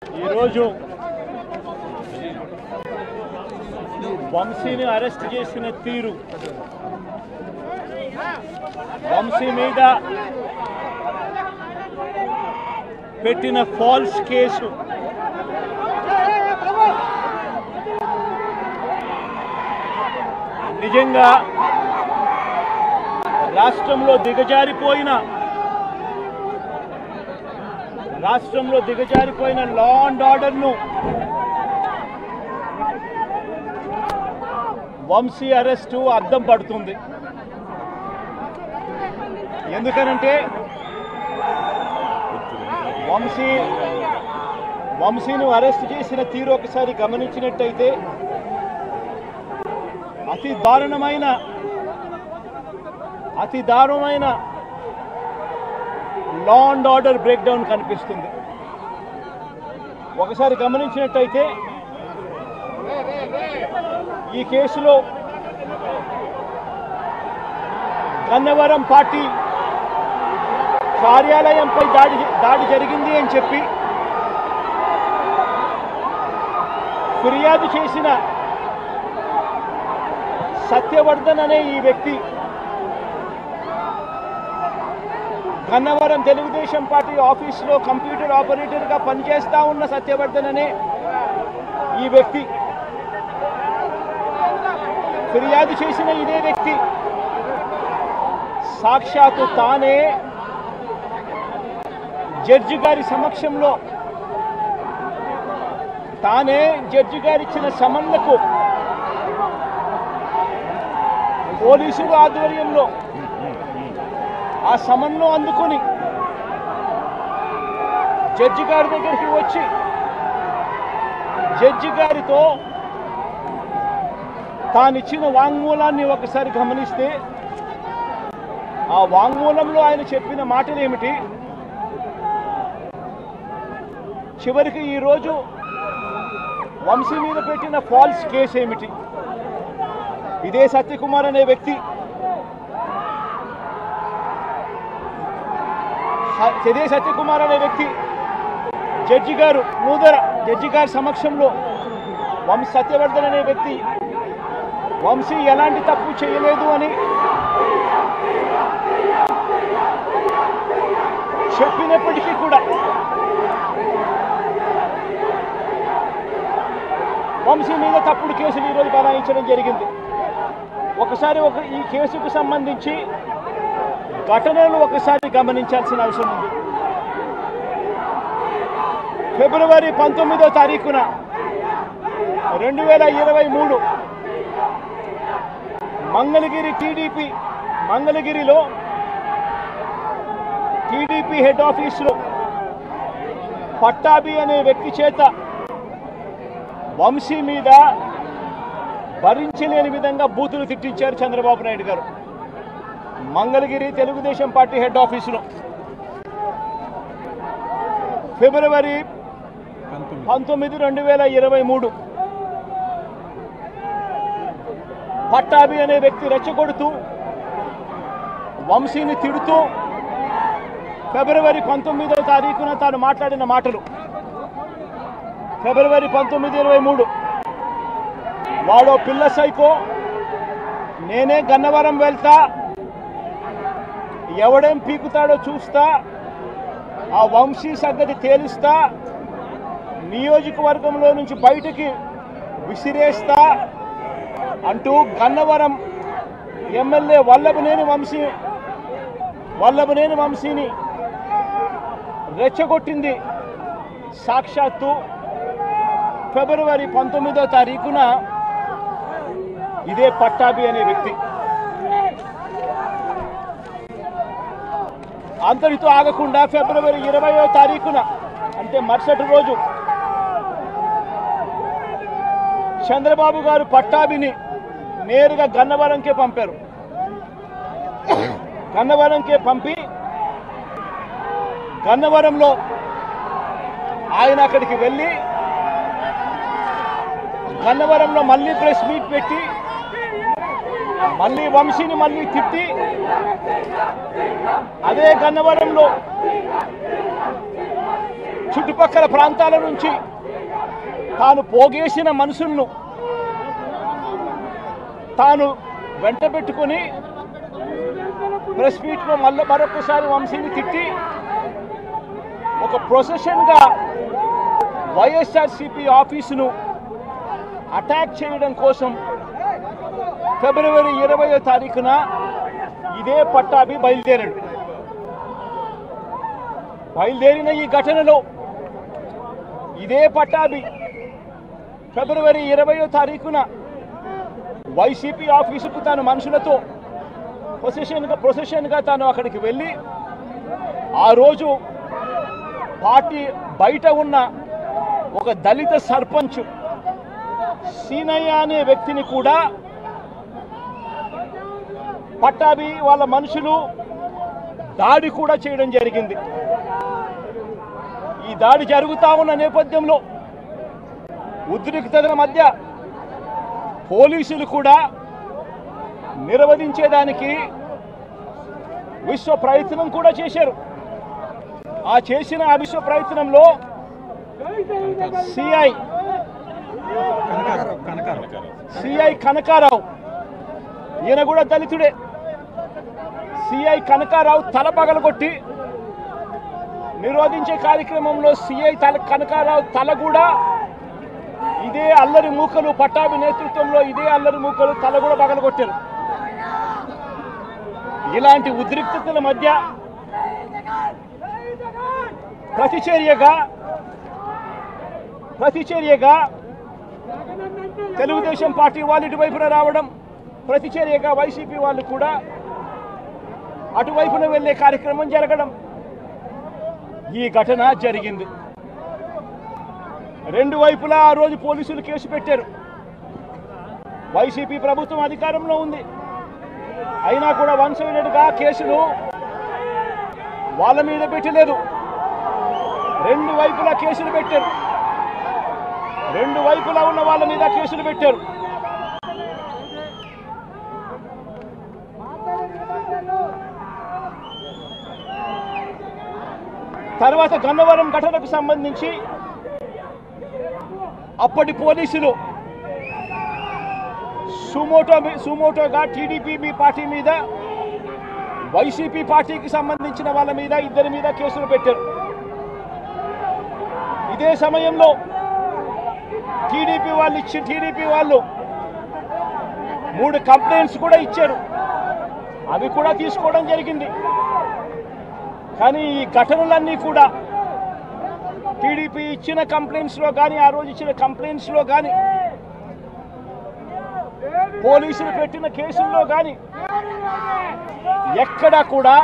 ఈరోజు వంశీని అరెస్ట్ చేసిన తీరు, వంశీ మీద పెట్టిన ఫాల్స్ కేసు నిజంగా రాష్ట్రంలో దిగజారిపోయిన లా అండ్ ఆర్డర్ను వంశీ అరెస్టు అద్దం పడుతుంది. ఎందుకనంటే వంశీను అరెస్ట్ చేసిన తీరు ఒకసారి గమనించినట్టయితే అతి దారుణమైన law and order break down కనిపిస్తుంది. ఒకసారి గమనించినట్టయితే ఈ కేసులో గన్నవరం పార్టీ కార్యాలయంపై దాడి జరిగింది అని చెప్పి ఫిర్యాదు చేసిన సత్యవర్ధన్ అనే ఈ వ్యక్తి, గన్నవరం తెలుగుదేశం పార్టీ ఆఫీసులో కంప్యూటర్ ఆపరేటర్గా పనిచేస్తా ఉన్న సత్యవర్ధన్ అనే ఈ వ్యక్తి, ఫిర్యాదు చేసిన ఇదే వ్యక్తి సాక్షాత్తు తానే జడ్జి గారి సమక్షంలో జడ్జి గారు ఇచ్చిన సమన్లకు పోలీసుల ఆధ్వర్యంలో ఆ సమన్ను అందుకొని జడ్జి గారి దగ్గరికి వచ్చి జడ్జి గారితో తానిచ్చిన వాంగ్మూలాన్ని ఒకసారి గమనిస్తే ఆ వాంగ్మూలంలో ఆయన చెప్పిన మాటలు ఏమిటి, చివరికి ఈరోజు వంశీ మీద పెట్టిన ఫాల్స్ కేసు ఏమిటి, ఇదే సత్యకుమార్ అనే వ్యక్తి జడ్జి గారు జడ్జి గారి సమక్షంలో సత్యవర్ధన్ అనే వ్యక్తి వంశీ ఎలాంటి తప్పు చేయలేదు అని చెప్పినప్పటికీ కూడా వంశీ మీద తప్పుడు కేసులు ఈరోజు బనాయించడం జరిగింది. ఒకసారి ఈ కేసుకు సంబంధించి ఘటనలు ఒకసారి గమనించాల్సిన అవసరం ఉంది. ఫిబ్రవరి 19వ తారీఖున 2023 మంగళగిరిలో టీడీపీ హెడ్ ఆఫీసులో పట్టాభి అనే వ్యక్తి చేత వంశీ మీద భరించలేని విధంగా బూతులు తిట్టించారు చంద్రబాబు నాయుడు గారు. మంగళగిరి తెలుగుదేశం పార్టీ హెడ్ ఆఫీసులో ఫిబ్రవరి 19, 2023 పట్టాభి అనే వ్యక్తి రెచ్చగొడుతూ వంశీని తిడుతూ ఫిబ్రవరి 19వ తారీఖున తాను మాట్లాడిన మాటలు, ఫిబ్రవరి 19, 23 వాడో పిల్ల సైకో, నేనే గన్నవరం వెళ్తా, ఎవడేం పీకుతాడో చూస్తా, ఆ వంశీ సంగతి తేలుస్తా, నియోజకవర్గంలో నుంచి బయటికి విసిరేస్తా అంటూ గన్నవరం ఎమ్మెల్యే వల్లభనేని వంశీని రెచ్చగొట్టింది సాక్షాత్తు ఫిబ్రవరి 19వ తారీఖున ఇదే పట్టాభి అనే వ్యక్తి. అంతటితో ఆగకుండా ఫిబ్రవరి 20వ తారీఖున అంటే మరుసటి రోజు చంద్రబాబు గారు పట్టాభిని నేరుగా గన్నవరంకే పంపారు. గన్నవరంకే పంపి గన్నవరంలో ఆయన అక్కడికి వెళ్ళి గన్నవరంలో మళ్ళీ ప్రెస్ మీట్ పెట్టి మళ్ళీ వంశీని మళ్ళీ తిట్టి అదే గన్నవరంలో చుట్టుపక్కల ప్రాంతాల నుంచి తాను పోగేసిన మనుషులను తాను వెంట పెట్టుకుని ప్రెస్ మీట్లో మరొకసారి వంశీని తిట్టి ఒక ప్రొసెషన్గా వైఎస్ఆర్సీపీ ఆఫీసును అటాక్ చేయడం కోసం ఫిబ్రవరి 20వ తారీఖున ఇదే పట్టాభి బయలుదేరాడు. బయలుదేరిన ఈ ఘటనలో ఇదే పట్టాభి ఫిబ్రవరి 20వ తారీఖున వైసీపీ ఆఫీసుకు తన మనుషులతో ప్రొసెషన్గా తాను అక్కడికి వెళ్ళి ఆ రోజు పార్టీ బయట ఉన్న ఒక దళిత సర్పంచ్ సీనయ్య అనే వ్యక్తిని కూడా పట్టాభి వాళ్ళ మనుషులు దాడి కూడా చేయడం జరిగింది. ఈ దాడి జరుగుతా ఉన్న నేపథ్యంలో ఉద్రిక్తతల మధ్య పోలీసులు కూడా నిర్వహించేదానికి విశ్వ ప్రయత్నం కూడా చేశారు. ఆ చేసిన విశ్వ ప్రయత్నంలో సిఐ కనకారావు, ఈయన కూడా దళితుడే, సిఐ కనకారావు తల పగలగొట్టి నిరోధించే కార్యక్రమంలో సిఐ కనకారావు తల కూడా ఇదే అల్లరి మూకలు పట్టాభి నేతృత్వంలో ఇదే అల్లరి మూకలు తల కూడా పగలగొట్టారు. ఇలాంటి ఉద్రిక్తతల మధ్య ప్రతిచర్యగా తెలుగుదేశం పార్టీ వాళ్ళు ఇటువైపున రావడం, ప్రతిచర్యగా వైసీపీ వాళ్ళు కూడా అటువైపున వెళ్లే కార్యక్రమం జరగడం, ఈ ఘటన జరిగింది. రెండు వైపులా ఆ రోజు పోలీసులు కేసు పెట్టారు. వైసీపీ ప్రభుత్వం అధికారంలో ఉంది, అయినా కూడా వన్ సైడెడ్గా కేసులు వాళ్ళ మీద పెట్టలేదు. రెండు వైపులా కేసులు పెట్టారు, రెండు వైపులా ఉన్న వాళ్ళ మీద కేసులు పెట్టారు. తర్వాత గన్నవరం ఘటనకు సంబంధించి అప్పటి పోలీసులు సుమోటోగా టీడీపీ పార్టీ మీద, వైసీపీ పార్టీకి సంబంధించిన వాళ్ళ మీద, ఇద్దరి మీద కేసులు పెట్టారు. ఇదే సమయంలో టీడీపీ వాళ్ళు 3 కంప్లైంట్స్ కూడా ఇచ్చారు, అవి కూడా తీసుకోవడం జరిగింది. కానీ ఈ ఘటనలన్నీ కూడా టీడీపీ ఇచ్చిన కంప్లైంట్స్లో కానీ, ఆ రోజు ఇచ్చిన కంప్లైంట్స్లో కానీ, పోలీసులు పెట్టిన కేసుల్లో కానీ ఎక్కడా కూడా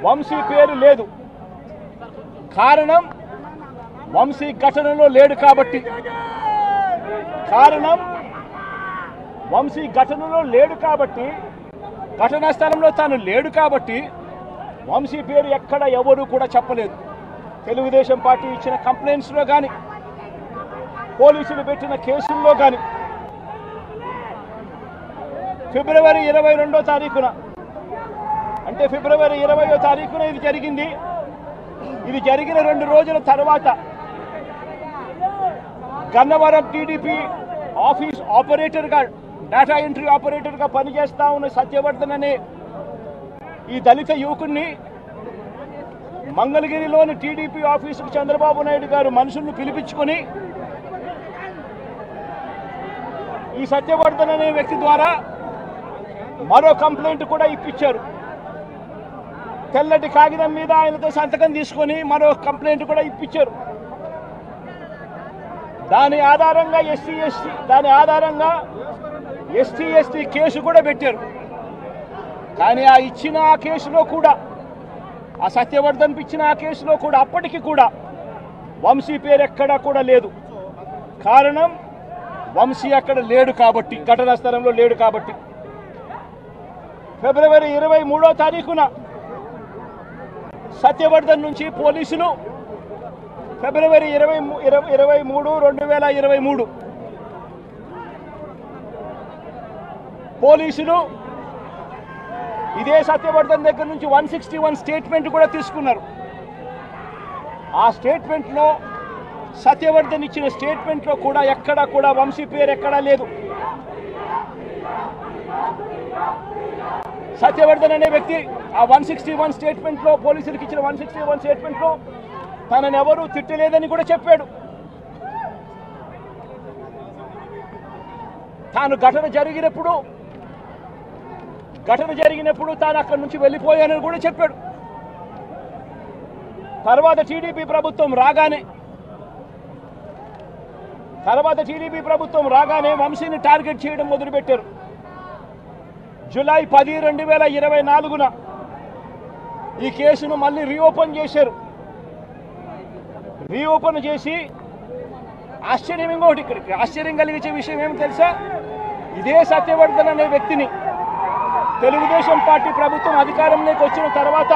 వంశీ పేరు లేదు. కారణం వంశీ ఘటనలో లేడు కాబట్టి, ఘటనా స్థలంలో తాను లేడు కాబట్టి వంశీ పేరు ఎక్కడ ఎవరు కూడా చెప్పలేదు. తెలుగుదేశం పార్టీ ఇచ్చిన కంప్లైంట్స్లో కానీ, పోలీసులు పెట్టిన కేసుల్లో కానీ ఫిబ్రవరి 22వ తారీఖున, అంటే ఫిబ్రవరి 20వ తారీఖున ఇది జరిగింది. ఇది జరిగిన 2 రోజుల తర్వాత గన్నవరం టీడీపీ ఆఫీస్ ఆపరేటర్గా, డేటా ఎంట్రీ ఆపరేటర్గా పనిచేస్తా ఉన్న సత్యవర్ధన్ అనే ఈ దళిత యువకుడిని మంగళగిరిలోని టీడీపీ ఆఫీసుకు చంద్రబాబు నాయుడు గారు మనుషులను పిలిపించుకొని ఈ సత్యవర్ధన్ అనే వ్యక్తి ద్వారా మరో కంప్లైంట్ కూడా ఇప్పించారు. తెల్లటి కాగితం మీద ఆయనతో సంతకం తీసుకొని మరో కంప్లైంట్ కూడా ఇప్పించారు. దాని ఆధారంగా ఎస్టీ ఎస్టీ కేసు కూడా పెట్టారు. కానీ ఆ ఇచ్చిన ఆ కేసులో కూడా, ఆ సత్యవర్ధన్ ఇచ్చిన ఆ కేసులో కూడా అప్పటికి కూడా వంశీ పేరు ఎక్కడా కూడా లేదు. కారణం వంశీ అక్కడ లేడు కాబట్టి, ఘటనా స్థలంలో లేడు కాబట్టి. ఫిబ్రవరి 23వ తారీఖున సత్యవర్ధన్ నుంచి పోలీసులు ఫిబ్రవరి 23, 2023 పోలీసులు ఇదే సత్యవర్ధన్ దగ్గర నుంచి 161 స్టేట్మెంట్ కూడా తీసుకున్నారు. ఆ స్టేట్మెంట్లో సత్యవర్ధన్ ఇచ్చిన స్టేట్మెంట్లో కూడా ఎక్కడా కూడా వంశీ పేరు ఎక్కడా లేదు. సత్యవర్ధన్ అనే వ్యక్తి ఆ 161 స్టేట్మెంట్లో, పోలీసులకు ఇచ్చిన 161 స్టేట్మెంట్లో తనని ఎవరూ తిట్టలేదని కూడా చెప్పాడు. తాను ఘటన జరిగినప్పుడు తాను అక్కడి నుంచి వెళ్ళిపోయానని కూడా చెప్పాడు. తర్వాత టీడీపీ ప్రభుత్వం రాగానే వంశీని టార్గెట్ చేయడం మొదలుపెట్టారు. జూలై 10, 2024న ఈ కేసును మళ్ళీ రీఓపెన్ చేశారు. రీఓపెన్ చేసి ఆశ్చర్యం కలిగించే విషయం ఏమి తెలుసా? ఇదే సత్యవర్ధన్ అనే వ్యక్తిని తెలుగుదేశం పార్టీ ప్రభుత్వం అధికారంలోకి వచ్చిన తర్వాత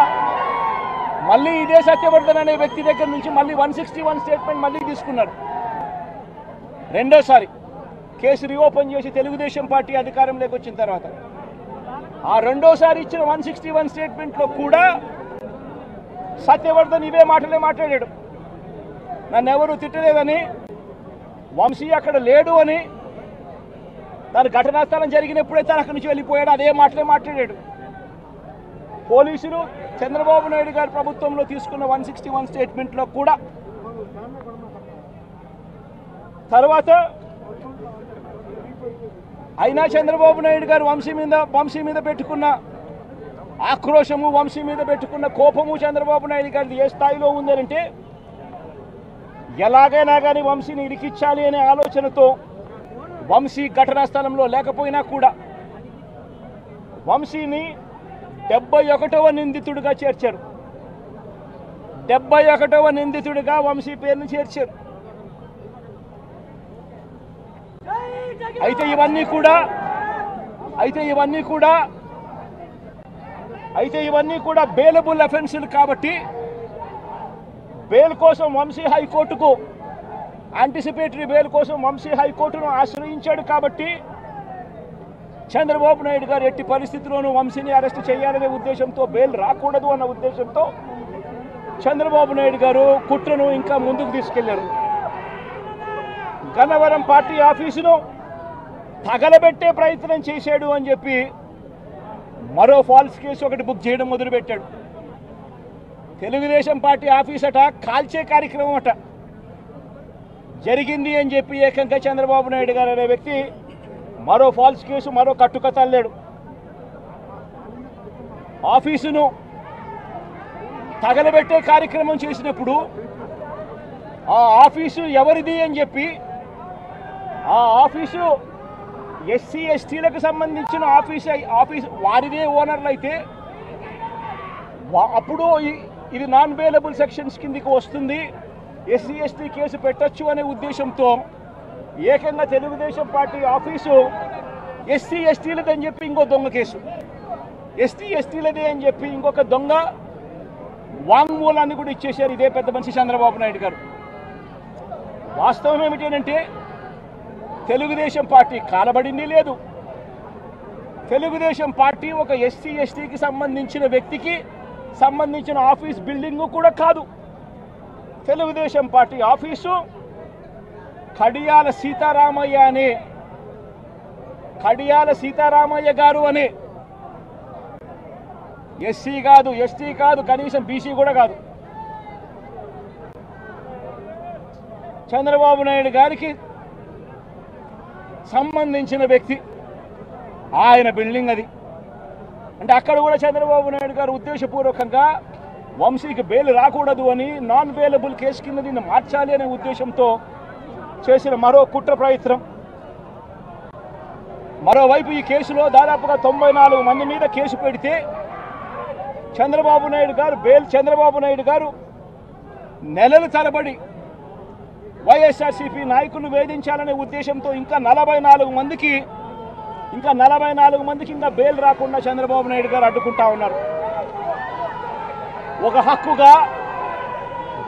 మళ్ళీ ఇదే సత్యవర్ధన్ అనే వ్యక్తి దగ్గర నుంచి మళ్ళీ 161 స్టేట్మెంట్ మళ్ళీ తీసుకున్నారు. రెండోసారి కేసు రీఓపెన్ చేసి తెలుగుదేశం పార్టీ అధికారంలోకి వచ్చిన తర్వాత ఆ రెండోసారి ఇచ్చిన 161 స్టేట్మెంట్లో కూడా సత్యవర్ధన్ ఇవే మాటలే మాట్లాడాడు. నన్ను ఎవరు తిట్టలేదని, వంశీ అక్కడ లేడు అని, తన ఘటనా స్థలం జరిగినప్పుడే తను అక్కడి నుంచి వెళ్ళిపోయాడు, అదే మాటలే మాట్లాడాడు. పోలీసులు చంద్రబాబు నాయుడు గారి ప్రభుత్వంలో తీసుకున్న 161 స్టేట్మెంట్లో కూడా తర్వాత అయినా చంద్రబాబు నాయుడు గారు వంశీ మీద పెట్టుకున్న ఆక్రోశము, వంశీ మీద పెట్టుకున్న కోపము చంద్రబాబు నాయుడు గారిది ఏ స్థాయిలో ఉందంటే ఎలాగైనా కానీ వంశీని ఇరికించాలి అనే ఆలోచనతో వంశీ ఘటనా స్థలంలో లేకపోయినా కూడా వంశీని 71వ నిందితుడిగా చేర్చారు. 71వ నిందితుడిగా వంశీ పేరును చేర్చారు. అయితే ఇవన్నీ కూడా బెయిలబుల్ అఫెన్సులు కాబట్టి బెయిల్ కోసం వంశీ హైకోర్టుకు యాంటిసిపేటరీ బెయిల్ కోసం వంశీ హైకోర్టును ఆశ్రయించాడు. కాబట్టి చంద్రబాబు నాయుడు గారు ఎట్టి పరిస్థితుల్లోనూ వంశీని అరెస్ట్ చేయాలనే ఉద్దేశంతో, బెయిల్ రాకూడదు అన్న ఉద్దేశంతో చంద్రబాబు నాయుడు గారు కుట్రను ఇంకా ముందుకు తీసుకెళ్లారు. గన్నవరం పార్టీ ఆఫీసును తగలబెట్టే ప్రయత్నం చేశాడు అని చెప్పి మరో ఫాల్స్ కేసు ఒకటి బుక్ చేయడం మొదలుపెట్టాడు. తెలుగుదేశం పార్టీ ఆఫీస్ అట కాల్చే కార్యక్రమం అట జరిగింది అని చెప్పి ఏకంగా చంద్రబాబు నాయుడు గారు అనే వ్యక్తి మరో ఫాల్స్ కేసు, మరో కట్టుకథ అల్లాడు. ఆఫీసును తగలబెట్టే కార్యక్రమం చేసినప్పుడు ఆ ఆఫీసు ఎవరిది అని చెప్పి, ఆ ఆఫీసు ఎస్సీ ఎస్టీలకు సంబంధించిన ఆఫీస్ వారిదే ఓనర్లు అయితే అప్పుడు ఇది నాన్ బెయిలబుల్ సెక్షన్స్ కిందికి వస్తుంది, ఎస్సీ ఎస్టీ కేసు పెట్టచ్చు అనే ఉద్దేశంతో ఏకంగా తెలుగుదేశం పార్టీ ఆఫీసు ఎస్సీ ఎస్టీలదని చెప్పి ఇంకో దొంగ కేసు, ఎస్టీ ఎస్టీలదే అని చెప్పి ఇంకొక దొంగ వాంగ్మూలాన్ని కూడా ఇచ్చేశారు ఇదే పెద్ద మనిషి చంద్రబాబు నాయుడు గారు. వాస్తవం ఏమిటంటే తెలుగుదేశం పార్టీ కాలబడింది లేదు. తెలుగుదేశం పార్టీ ఒక ఎస్సీ ఎస్టీకి సంబంధించిన వ్యక్తికి సంబంధించిన ఆఫీస్ బిల్డింగు కూడా కాదు. తెలుగుదేశం పార్టీ ఆఫీసు కడియాల సీతారామయ్య గారు అనే ఎస్సీ కాదు, ఎస్టీ కాదు, కనీసం బీసీ కూడా కాదు, చంద్రబాబు నాయుడు గారికి సంబంధించిన వ్యక్తి, ఆయన బిల్డింగ్ అది. అంటే అక్కడ కూడా చంద్రబాబు నాయుడు గారు ఉద్దేశపూర్వకంగా వంశీకి బెయిల్ రాకూడదు అని, నాన్ బెయిలబుల్ కేసు కింద దీన్ని మార్చాలి అనే ఉద్దేశంతో చేసిన మరో కుట్ర ప్రయత్నం. మరోవైపు ఈ కేసులో దాదాపుగా 94 మంది మీద కేసు పెడితే చంద్రబాబు నాయుడు గారు నెలల తరబడి వైఎస్ఆర్సీపీ నాయకులు వేధించాలనే ఉద్దేశంతో ఇంకా 44 మందికి ఇంకా బెయిల్ రాకుండా చంద్రబాబు నాయుడు గారు అడ్డుకుంటా ఉన్నారు. ఒక హక్కుగా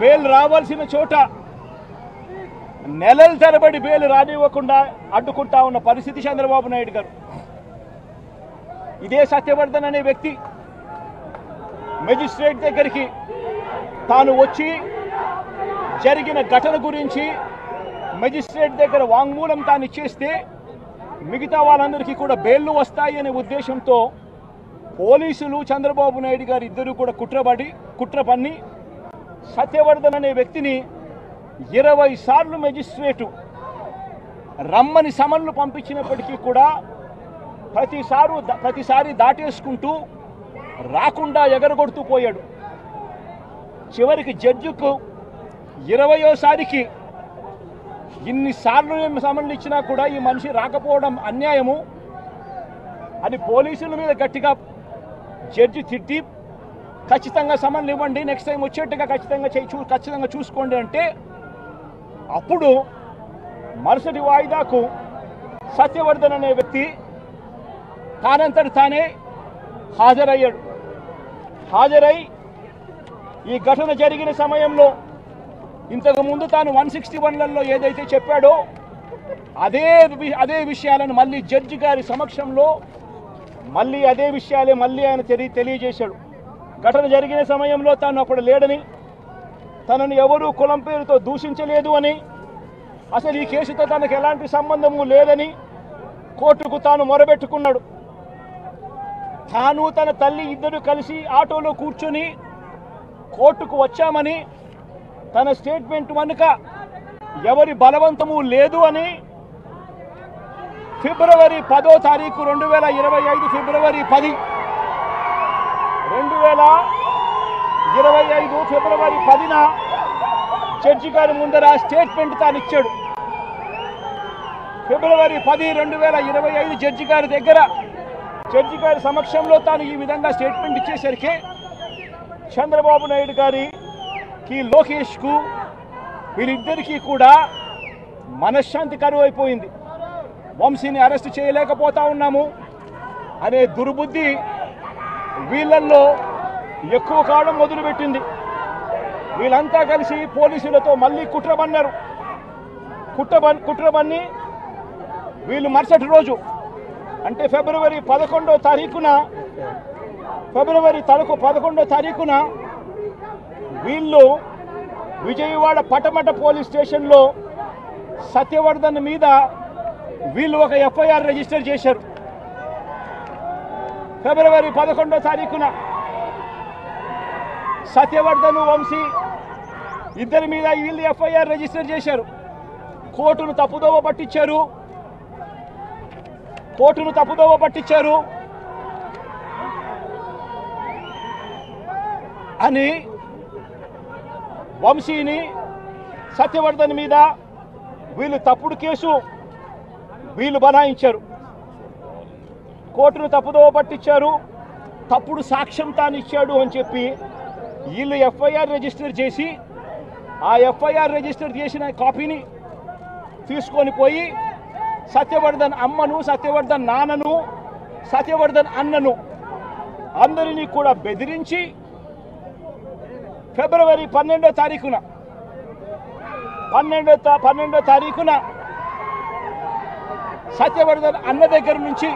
బెయిల్ రావాల్సిన చోట నెలల తరబడి బెయిల్ రానివ్వకుండా అడ్డుకుంటా ఉన్న పరిస్థితి చంద్రబాబు నాయుడు గారు. ఇదే సత్యవర్ధన్ అనే వ్యక్తి మెజిస్ట్రేట్ దగ్గరికి తాను వచ్చి జరిగిన ఘటన గురించి మెజిస్ట్రేట్ దగ్గర వాంగ్మూలం తాను ఇచ్చేస్తే మిగతా వాళ్ళందరికీ కూడా బెయిల్లు వస్తాయి అనే ఉద్దేశంతో పోలీసులు చంద్రబాబు నాయుడు గారు ఇద్దరు కూడా కుట్ర పన్ని సత్యవర్ధన్ అనే వ్యక్తిని 20 సార్లు మెజిస్ట్రేటు రమ్మని సమన్లు పంపించినప్పటికీ కూడా ప్రతిసారి దాటేసుకుంటూ రాకుండా ఎగరగొడుతూ పోయాడు. చివరికి జడ్జికు 20వ సారికి ఇన్నిసార్లు సమన్లు ఇచ్చినా కూడా ఈ మనిషి రాకపోవడం అన్యాయము అని పోలీసుల మీద గట్టిగా జడ్జి తిట్టి ఖచ్చితంగా సమన్లు ఇవ్వండి, నెక్స్ట్ టైం వచ్చేట్టుగా ఖచ్చితంగా చూసుకోండి అంటే అప్పుడు మరుసటి వాయిదాకు సత్యవర్ధన్ అనే వ్యక్తి తానంతటి తానే హాజరై ఈ ఘటన జరిగిన సమయంలో ఇంతకుముందు తాను 161లలో ఏదైతే చెప్పాడో అదే విషయాలను మళ్ళీ జడ్జి గారి సమక్షంలో అదే విషయాలే ఆయన తెలియజేశాడు. ఘటన జరిగిన సమయంలో తాను అప్పుడు లేడని, తనను ఎవరూ కులం పేరుతో దూషించలేదు అని, అసలు ఈ కేసుతో తనకు ఎలాంటి సంబంధము లేదని కోర్టుకు తాను మొరబెట్టుకున్నాడు. తాను తన తల్లి ఇద్దరు కలిసి ఆటోలో కూర్చొని కోర్టుకు వచ్చామని, తన స్టేట్మెంట్ వెనుక ఎవరి బలవంతము లేదు అని ఫిబ్రవరి 10వ తారీఖు 2025 ఫిబ్రవరి 10 2025 ఫిబ్రవరి 10న జడ్జి గారి ముందర స్టేట్మెంట్ తాను ఇచ్చాడు. ఫిబ్రవరి 10, 2025 జడ్జి గారి సమక్షంలో తాను ఈ విధంగా స్టేట్మెంట్ ఇచ్చేసరికి చంద్రబాబు నాయుడు గారికి, లోకేష్కు వీళ్ళిద్దరికీ కూడా మనశ్శాంతి కరువైపోయింది. వంశీని అరెస్ట్ చేయలేకపోతా ఉన్నాము అనే దుర్బుద్ధి వీళ్ళల్లో ఎక్కువ కావడం మొదలుపెట్టింది. వీళ్ళంతా కలిసి పోలీసులతో మళ్ళీ కుట్రబన్ని వీళ్ళు మరుసటి రోజు అంటే ఫిబ్రవరి 11వ తారీఖున వీళ్ళు విజయవాడ పటమట పోలీస్ స్టేషన్లో సత్యవర్ధన్ మీద వీళ్ళు ఒక ఎఫ్ఐఆర్ రిజిస్టర్ చేశారు. ఫిబ్రవరి 11వ తారీఖున సత్యవర్ధన్, వంశీ ఇద్దరి మీద వీళ్ళు ఎఫ్ఐఆర్ రిజిస్టర్ చేశారు. కోర్టును తప్పుదోవ పట్టించారు అని వంశీని, సత్యవర్ధన్ మీద వీళ్ళు తప్పుడు కేసు బనాయించారు. కోర్టును తప్పుదోవ పట్టించారు, తప్పుడు సాక్ష్యం తాను ఇచ్చాడు అని చెప్పి వీళ్ళు ఎఫ్ఐఆర్ రిజిస్టర్ చేసి ఆ ఎఫ్ఐఆర్ రిజిస్టర్ చేసిన కాపీని తీసుకొని పోయి సత్యవర్ధన్ అమ్మను, సత్యవర్ధన్ నాన్నను, సత్యవర్ధన్ అన్నను అందరినీ కూడా బెదిరించి ఫిబ్రవరి 12వ తారీఖున సత్యవర్ధన్ అన్న దగ్గర నుంచి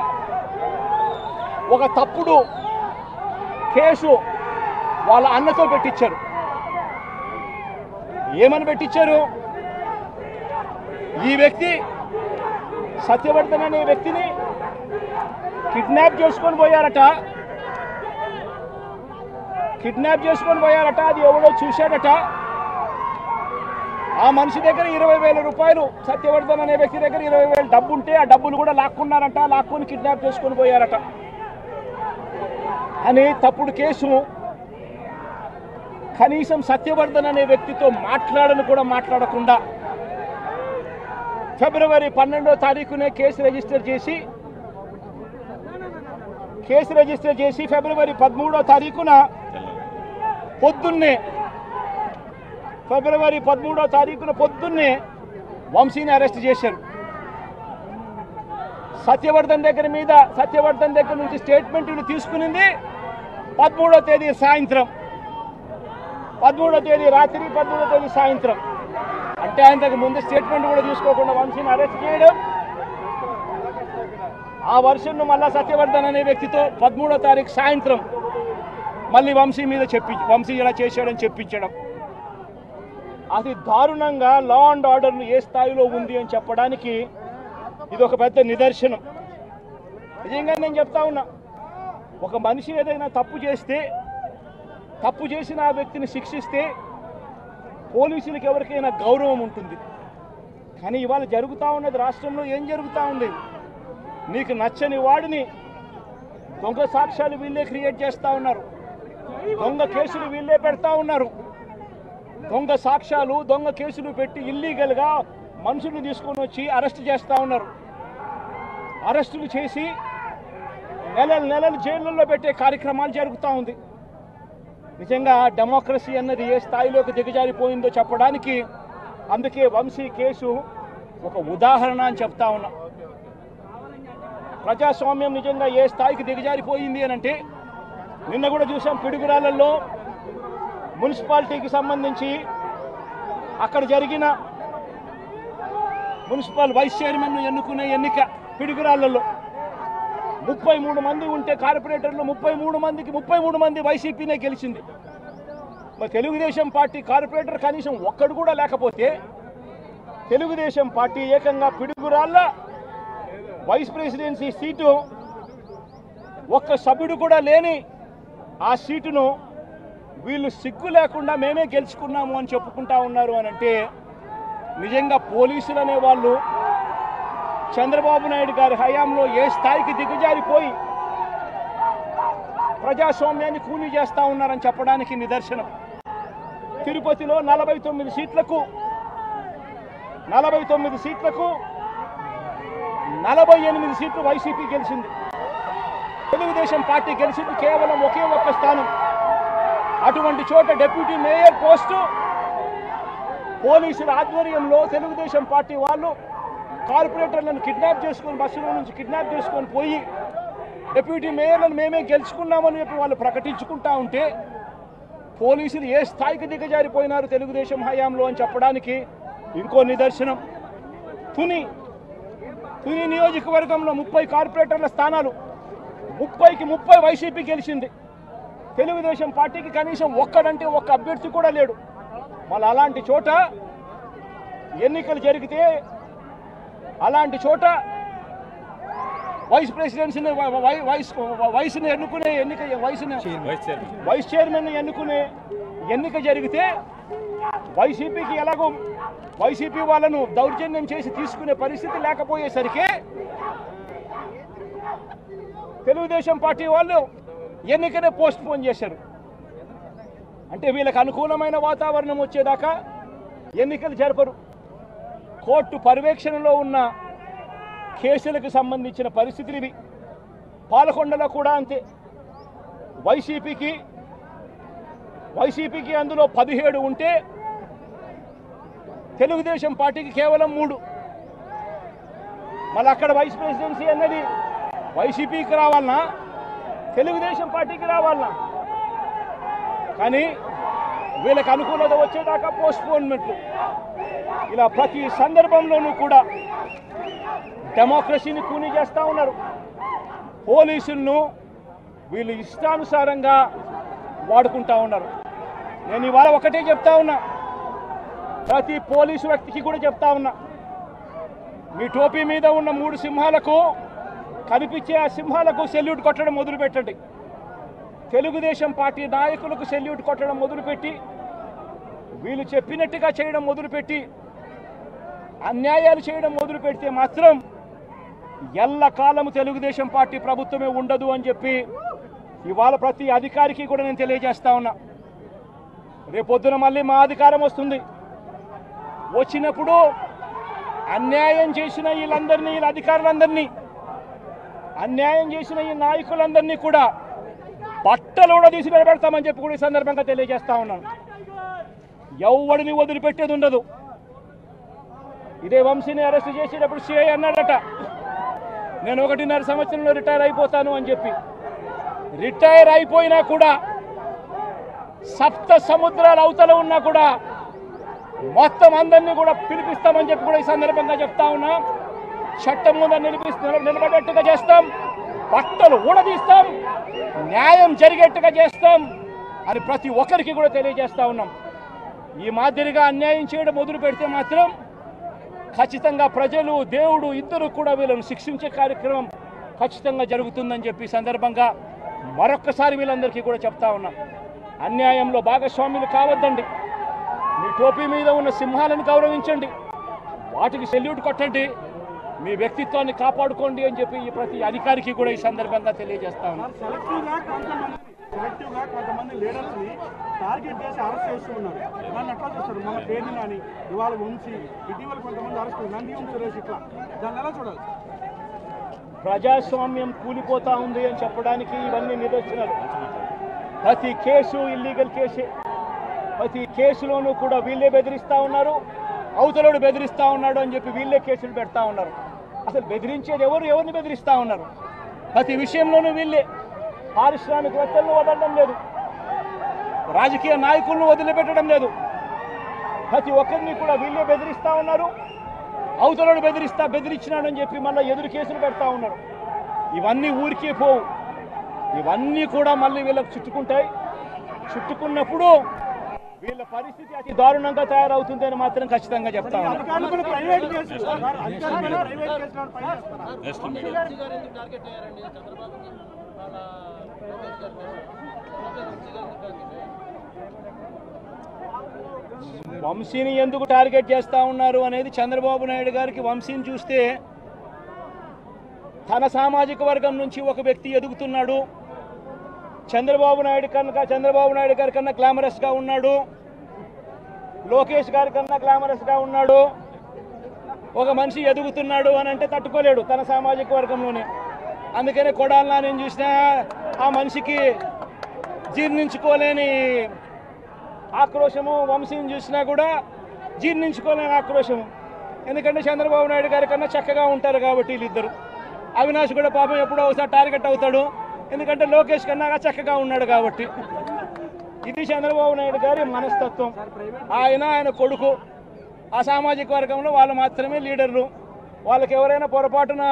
ఒక తప్పుడు కేసు వాళ్ళ అన్నతో పెట్టించారు. ఏమని పెట్టించారు? ఈ వ్యక్తి సత్యవర్ధన్ అనే వ్యక్తిని కిడ్నాప్ చేసుకొని పోయారట. అది ఎవడో చూశాడట. ఆ మనిషి దగ్గర 20,000 రూపాయలు, సత్యవర్ధన్ అనే వ్యక్తి దగ్గర 20,000 డబ్బు ఉంటే ఆ డబ్బులు కూడా లాక్కొని కిడ్నాప్ చేసుకొని పోయారట అని తప్పుడు కేసు. కనీసం సత్యవర్ధన్ అనే వ్యక్తితో మాట్లాడకుండా ఫిబ్రవరి 12వ తారీఖునే కేసు రిజిస్టర్ చేసి ఫిబ్రవరి 13వ తారీఖున పొద్దున్నే వంశీని అరెస్ట్ చేశారు. సత్యవర్ధన్ దగ్గర నుంచి స్టేట్మెంట్లు తీసుకునింది 13వ తేదీ సాయంత్రం, 13వ తేదీ రాత్రి, 13వ తేదీ సాయంత్రం. అంటే ఆయనకు ముందు స్టేట్మెంట్ కూడా తీసుకోకుండా వంశీని అరెస్ట్ చేయడం, ఆ వర్షన్ను మళ్ళా సత్యవర్ధన్ అనే వ్యక్తితో 13వ తారీఖు సాయంత్రం మళ్ళీ వంశీ ఇలా చేశాడని చెప్పించడం. అతి దారుణంగా లా అండ్ ఆర్డర్ ఏ స్థాయిలో ఉంది అని చెప్పడానికి ఇది ఒక పెద్ద నిదర్శనం. నిజంగా నేను చెప్తా ఉన్నా, ఒక మనిషి ఏదైనా తప్పు చేస్తే, తప్పు చేసిన ఆ వ్యక్తిని శిక్షిస్తే పోలీసులకు ఎవరికైనా గౌరవం ఉంటుంది. కానీ ఇవాళ జరుగుతూ ఉన్నది రాష్ట్రంలో ఏం జరుగుతూ ఉంది? నీకు నచ్చని వాడిని దొంగ సాక్ష్యాలు వీళ్ళే క్రియేట్ చేస్తూ ఉన్నారు, దొంగ కేసులు వీళ్ళే పెడతా ఉన్నారు. దొంగ సాక్ష్యాలు, దొంగ కేసులు పెట్టి ఇల్లీగల్గా మనుషులను తీసుకొని వచ్చి అరెస్ట్ చేస్తూ ఉన్నారు. అరెస్టులు చేసి నెలలు జైళ్ళల్లో పెట్టే కార్యక్రమాలు జరుగుతూ ఉంది. నిజంగా డెమోక్రసీ అన్నది ఏ స్థాయిలోకి దిగజారిపోయిందో చెప్పడానికి అందుకే వంశీ కేసు ఒక ఉదాహరణ అని చెప్తా ఉన్నా. ప్రజాస్వామ్యం నిజంగా ఏ స్థాయికి దిగజారిపోయింది అని అంటే, నిన్న కూడా చూసాం పిడుగురాళ్లలో మున్సిపాలిటీకి సంబంధించి అక్కడ జరిగిన మున్సిపల్ వైస్ చైర్మన్ ఎన్నుకునే ఎన్నిక పిడుగురాళ్లలో 33 మంది ఉంటే కార్పొరేటర్లు 33 మందికి 33 మంది వైసీపీనే గెలిచింది. మరి తెలుగుదేశం పార్టీ కార్పొరేటర్ కనీసం ఒక్కడు కూడా లేకపోతే తెలుగుదేశం పార్టీ ఏకంగా పిడుగురాళ్ల వైస్ ప్రెసిడెన్సీ సీటు ఒక్క సభ్యుడు కూడా లేని ఆ సీటును వీళ్ళు సిగ్గు లేకుండా మేమే గెలుచుకున్నాము అని చెప్పుకుంటా ఉన్నారు అని అంటే, నిజంగా పోలీసులు అనే వాళ్ళు చంద్రబాబు నాయుడు గారి హయాంలో ఏ స్థాయికి దిగజారిపోయి ప్రజాస్వామ్యాన్ని కూలీ చేస్తూ ఉన్నారని చెప్పడానికి నిదర్శనం. తిరుపతిలో 49 సీట్లకు 48 సీట్లు వైసీపీ గెలిచింది. తెలుగుదేశం పార్టీ గెలిచింది కేవలం ఒకే ఒక్క స్థానం. అటువంటి చోట డిప్యూటీ మేయర్ పోస్టు పోలీసుల ఆధ్వర్యంలో తెలుగుదేశం పార్టీ వాళ్ళు కార్పొరేటర్లను కిడ్నాప్ చేసుకొని, బస్సులో నుంచి కిడ్నాప్ చేసుకొని పోయి డిప్యూటీ మేయర్లను మేమే గెలుచుకున్నామని చెప్పి వాళ్ళు ప్రకటించుకుంటా ఉంటే, పోలీసులు ఏ స్థాయికి దిగజారిపోయినారు తెలుగుదేశం హయాంలో అని చెప్పడానికి ఇంకో నిదర్శనం. తుని నియోజకవర్గంలో 30 కార్పొరేటర్ల స్థానాలు 30కి 30 వైసీపీ గెలిచింది. తెలుగుదేశం పార్టీకి కనీసం ఒక్క అభ్యర్థి కూడా లేడు. మళ్ళీ అలాంటి చోట ఎన్నికలు జరిగితే, అలాంటి చోట వైస్ ప్రెసిడెన్సీని వయసుని ఎన్నుకునే ఎన్నిక, వైస్ చైర్మన్ ఎన్నుకునే ఎన్నిక జరిగితే వైసీపీకి ఎలాగో వైసీపీ వాళ్ళను దౌర్జన్యం చేసి తీసుకునే పరిస్థితి లేకపోయేసరికి తెలుగుదేశం పార్టీ వాళ్ళు ఎన్నికనే పోస్ట్ పోన్ చేశారు. అంటే వీళ్ళకి అనుకూలమైన వాతావరణం వచ్చేదాకా ఎన్నికలు జరపరు. కోర్టు పర్యవేక్షణలో ఉన్న కేసులకు సంబంధించిన పరిస్థితులు ఇవి. పాలకొండలో కూడా అంతే. వైసీపీకి అందులో 17 ఉంటే తెలుగుదేశం పార్టీకి కేవలం 3. మళ్ళీ అక్కడ వైస్ ప్రెసిడెన్సీ అన్నది వైసీపీకి రావాలన్నా తెలుగుదేశం పార్టీకి రావాలన్నా, కానీ వీళ్ళకి అనుకూలత వచ్చేదాకా పోస్ట్పోన్మెంట్లు. ఇలా ప్రతి సందర్భంలోనూ కూడా డెమోక్రసీని కూనీ చేస్తూ ఉన్నారు. పోలీసులను వీళ్ళు ఇష్టానుసారంగా వాడుకుంటా ఉన్నారు. నేను ఇవాళ ఒకటే చెప్తా ఉన్నా, ప్రతి పోలీసు వ్యక్తికి కూడా చెప్తా ఉన్నా, మీ టోపీ మీద ఉన్న 3 సింహాలకు కనిపించే ఆ సింహాలకు సెల్యూట్ కొట్టడం మొదలుపెట్టండి. తెలుగుదేశం పార్టీ నాయకులకు సెల్యూట్ కొట్టడం మొదలుపెట్టి, వీళ్ళు చెప్పినట్టుగా చేయడం మొదలుపెట్టి, అన్యాయాలు చేయడం మొదలు పెడితే మాత్రం ఎల్లకాలము తెలుగుదేశం పార్టీ ప్రభుత్వమే ఉండదు అని చెప్పి ఇవాళ ప్రతి అధికారికి కూడా నేను తెలియజేస్తా ఉన్నా. రేపొద్దున మళ్ళీ మా అధికారం వస్తుంది. వచ్చినప్పుడు అన్యాయం చేసిన వీళ్ళందరినీ, వీళ్ళ అధికారులందరినీ, అన్యాయం చేసిన ఈ నాయకులందరినీ కూడా బట్టలు కూడా తీసి నిలబెడతామని చెప్పి కూడా ఈ సందర్భంగా తెలియజేస్తా ఉన్నాను. ఎవడిని వదిలిపెట్టేది ఉండదు. ఇదే వంశీని అరెస్ట్ చేసేటప్పుడు సిఐ అన్నాడట, నేను 1.5 సంవత్సరంలో రిటైర్ అయిపోతాను అని చెప్పి. రిటైర్ అయిపోయినా కూడా, సప్త సముద్రాల అవతల ఉన్నా కూడా మొత్తం అందరినీ కూడా పిలిపిస్తామని చెప్పి కూడా ఈ సందర్భంగా చెప్తా ఉన్నా. చట్టం ముందు నిలబడేట్టుగా చేస్తాం, బట్టలు ఊడదీస్తాం, న్యాయం జరిగేట్టుగా చేస్తాం అని ప్రతి ఒక్కరికి కూడా తెలియజేస్తా ఉన్నాం. ఈ మాదిరిగా అన్యాయం చేయడం మొదలు పెడితే మాత్రం ఖచ్చితంగా ప్రజలు దేవుడు ఇద్దరు కూడా వీళ్ళను శిక్షించే కార్యక్రమం ఖచ్చితంగా జరుగుతుందని చెప్పి సందర్భంగా మరొక్కసారి వీళ్ళందరికీ కూడా చెప్తా ఉన్నాం. అన్యాయంలో భాగస్వాములు కావద్దండి. మీ టోపీ మీద ఉన్న సింహాలను గౌరవించండి, వాటికి సెల్యూట్ కొట్టండి, మీ వ్యక్తిత్వాన్ని కాపాడుకోండి అని చెప్పి ఈ ప్రతి అధికారికి కూడా ఈ సందర్భంగా తెలియజేస్తా ఉన్నాం. సెలెక్టివ్గా కొంతమంది లీడర్స్ని టార్గెట్ చేసి అరెస్ట్ చేస్తూ ఉన్నారు. దాన్ని ఎట్లా చూస్తారు? మన పేరుని కానీ ఇవాళ ఉంచి ఇటీవల కొంతమంది అరెస్ట్ నంది సురేష్ ఇట్లా దాన్ని ఎలా చూడాలి? ప్రజాస్వామ్యం కూలిపోతా ఉంది అని చెప్పడానికి ఇవన్నీ నిదర్శనాలు. ప్రతి కేసు ఇల్లీగల్ కేసే. ప్రతి కేసులోనూ కూడా వీళ్ళే బెదిరిస్తూ ఉన్నారు, అవతలోడు బెదిరిస్తూ ఉన్నాడు అని చెప్పి వీళ్ళే కేసులు పెడతా ఉన్నారు. అసలు బెదిరించేది ఎవరిని బెదిరిస్తూ ఉన్నారు? ప్రతి విషయంలోనూ వీళ్ళే. పారిశ్రామికవేత్తలను వదలడం లేదు, రాజకీయ నాయకులను వదిలిపెట్టడం లేదు. ప్రతి ఒక్కరిని కూడా వీళ్ళే బెదిరిస్తూ ఉన్నారు, అవతలోడు బెదిరించినాడని చెప్పి మళ్ళీ ఎదురు కేసులు పెడతా ఉన్నారు. ఇవన్నీ ఊరికే పోవు, ఇవన్నీ కూడా మళ్ళీ వీళ్ళకి చుట్టుకుంటాయి. చుట్టుకున్నప్పుడు వీళ్ళ పరిస్థితి అతి దారుణంగా తయారవుతుందని మాత్రం ఖచ్చితంగా చెప్తా ఉన్నాను. వంశీని ఎందుకు టార్గెట్ చేస్తా ఉన్నారు అనేది చంద్రబాబు నాయుడు గారికి వంశీని చూస్తే తన సామాజిక వర్గం నుంచి ఒక వ్యక్తి ఎదుగుతున్నాడు, చంద్రబాబు నాయుడు గారి కన్నా గ్లామరస్గా ఉన్నాడు, లోకేష్ గారి కన్నా గ్లామరస్గా ఉన్నాడు, ఒక మనిషి ఎదుగుతున్నాడు అని అంటే తట్టుకోలేడు తన సామాజిక వర్గంలోనే. అందుకనే కొడాలని నేను చూసినా ఆ మనిషికి జీర్ణించుకోలేని ఆక్రోశము, వంశీని చూసినా కూడా జీర్ణించుకోలేని ఆక్రోశము. ఎందుకంటే చంద్రబాబు నాయుడు గారి కన్నా చక్కగా ఉంటారు కాబట్టి వీళ్ళిద్దరు. అవినాష్ కూడా పాపం ఎప్పుడో ఒకసారి టార్గెట్ అవుతాడు, ఎందుకంటే లోకేష్ కన్నా చక్కగా ఉన్నాడు కాబట్టి. ఇది చంద్రబాబు నాయుడు గారి మనస్తత్వం. ఆయన కొడుకు ఆ సామాజిక వర్గంలో వాళ్ళు మాత్రమే లీడర్లు. వాళ్ళకి ఎవరైనా పొరపాటున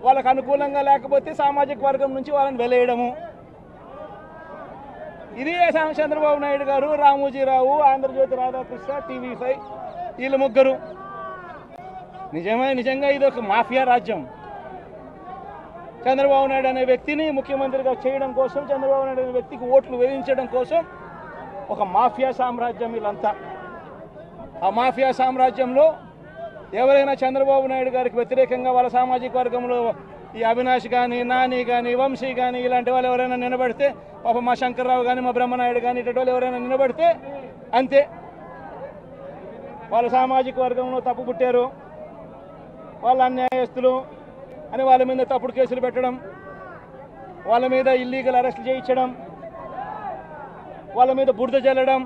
వాళ్ళకు అనుకూలంగా లేకపోతే సామాజిక వర్గం నుంచి వాళ్ళని వెలేయడము. ఇది చంద్రబాబు నాయుడు గారు, రామోజీరావు, ఆంధ్రజ్యోతి రాధాకృష్ణ, TV5 వీళ్ళు ముగ్గురు. నిజంగా ఇది ఒక మాఫియా రాజ్యం. చంద్రబాబు నాయుడు అనే వ్యక్తిని ముఖ్యమంత్రిగా చేయడం కోసం, చంద్రబాబు నాయుడు అనే వ్యక్తికి ఓట్లు వేయించడం కోసం ఒక మాఫియా సామ్రాజ్యం వీళ్ళంతా. ఆ మాఫియా సామ్రాజ్యంలో ఎవరైనా చంద్రబాబు నాయుడు గారికి వ్యతిరేకంగా వాళ్ళ సామాజిక వర్గంలో ఈ అవినాష్ కానీ, నాని కానీ, వంశీ కానీ ఇలాంటి వాళ్ళు ఎవరైనా నిలబడితే, పాపం మా శంకర్రావు కానీ, మా బ్రహ్మనాయుడు కానీ ఇటువంటి వాళ్ళు ఎవరైనా నిలబడితే అంతే, వాళ్ళ సామాజిక వర్గంలో తప్పు పుట్టారు, వాళ్ళ అన్యాయస్తులు అని వాళ్ళ మీద తప్పుడు కేసులు పెట్టడం, వాళ్ళ మీద ఇల్లీగల్ అరెస్టులు చేయించడం, వాళ్ళ మీద బురద జల్లడం,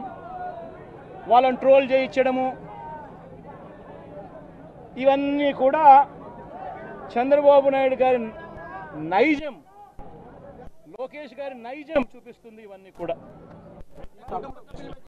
వాళ్ళని ట్రోల్ చేయించడము, ఇవన్నీ కూడా చంద్రబాబు నాయుడు గారి నైజం, లోకేష్ గారి నైజం చూపిస్తుంది ఇవన్నీ కూడా.